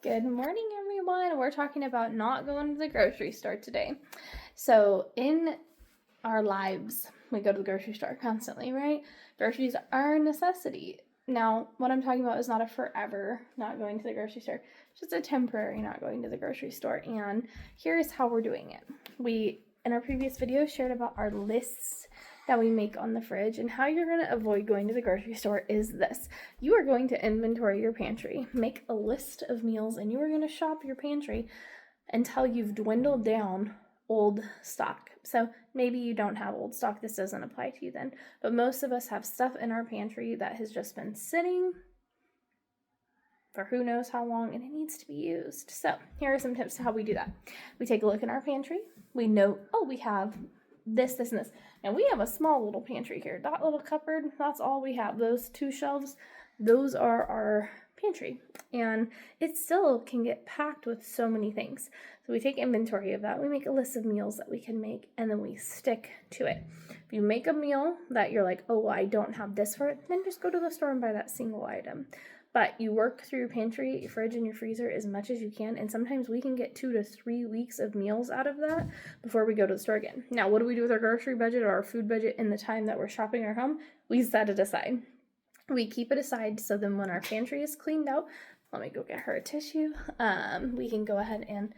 Good morning, everyone. We're talking about not going to the grocery store today. So in our lives, we go to the grocery store constantly, right? Groceries are a necessity. Now, what I'm talking about is not a forever not going to the grocery store, just a temporary not going to the grocery store. And here's how we're doing it. We, in our previous video, shared about our lists that we make on the fridge, and how you're going to avoid going to the grocery store is this. You are going to inventory your pantry, make a list of meals, and you are going to shop your pantry until you've dwindled down old stock. So maybe you don't have old stock, this doesn't apply to you then, but most of us have stuff in our pantry that has just been sitting for who knows how long, and it needs to be used. So here are some tips to how we do that. We take a look in our pantry, we note, oh, we have this, and this. And we have a small little pantry here. That little cupboard, that's all we have. Those two shelves, those are our pantry. And it still can get packed with so many things. So we take inventory of that. We make a list of meals that we can make, and then we stick to it. If you make a meal that you're like, oh, I don't have this for it, then just go to the store and buy that single item. But you work through your pantry, your fridge, and your freezer as much as you can. And sometimes we can get 2 to 3 weeks of meals out of that before we go to the store again. Now, what do we do with our grocery budget or our food budget in the time that we're shopping our home? We set it aside. We keep it aside so then when our pantry is cleaned out, let me go get her a tissue. We can go ahead and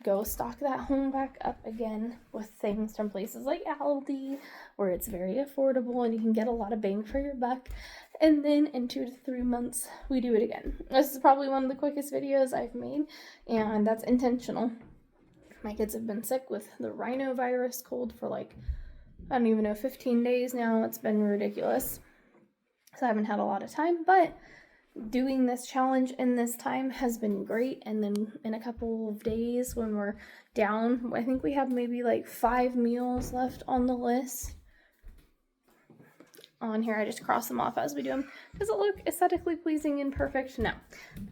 go stock that home back up again with things from places like Aldi, where it's very affordable and you can get a lot of bang for your buck. And then in 2 to 3 months, we do it again. This is probably one of the quickest videos I've made, and that's intentional. My kids have been sick with the rhinovirus cold for I don't even know, 15 days now. It's been ridiculous. So I haven't had a lot of time, but doing this challenge in this time has been great. And then in a couple of days when we're down, I think we have maybe 5 meals left on the list. On here, I just cross them off as we do them. Does it look aesthetically pleasing and perfect? No.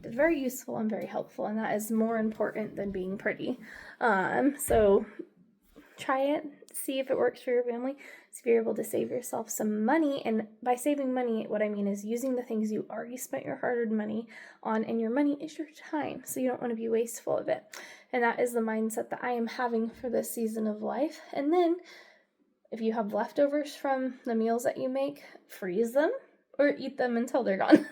It's very useful and very helpful, and that is more important than being pretty. So try it, see if it works for your family, see if you're able to save yourself some money. And by saving money, what I mean is using the things you already spent your hard-earned money on, and your money is your time, so you don't want to be wasteful of it. And that is the mindset that I am having for this season of life. And then if you have leftovers from the meals that you make, freeze them or eat them until they're gone.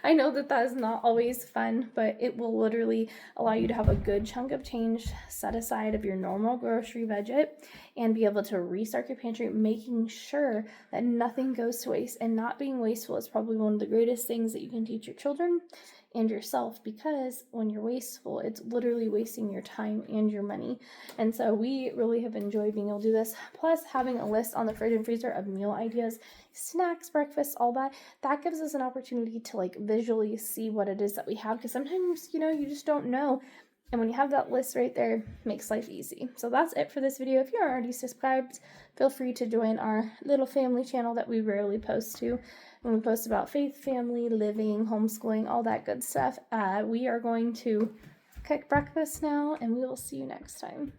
I know that is not always fun, but it will literally allow you to have a good chunk of change set aside of your normal grocery budget and be able to restock your pantry, making sure that nothing goes to waste. And not being wasteful is probably one of the greatest things that you can teach your children and yourself, because when you're wasteful, it's literally wasting your time and your money. And so we really have enjoyed being able to do this, plus having a list on the fridge and freezer of meal ideas, snacks, breakfast, all that gives us an opportunity to visually see what it is that we have, because sometimes you just don't know. And when you have that list right there, it makes life easy. So that's it for this video. If you're already subscribed, feel free to join our little family channel that we rarely post to. And we post about faith, family, living, homeschooling, all that good stuff. We are going to cook breakfast now, and we will see you next time.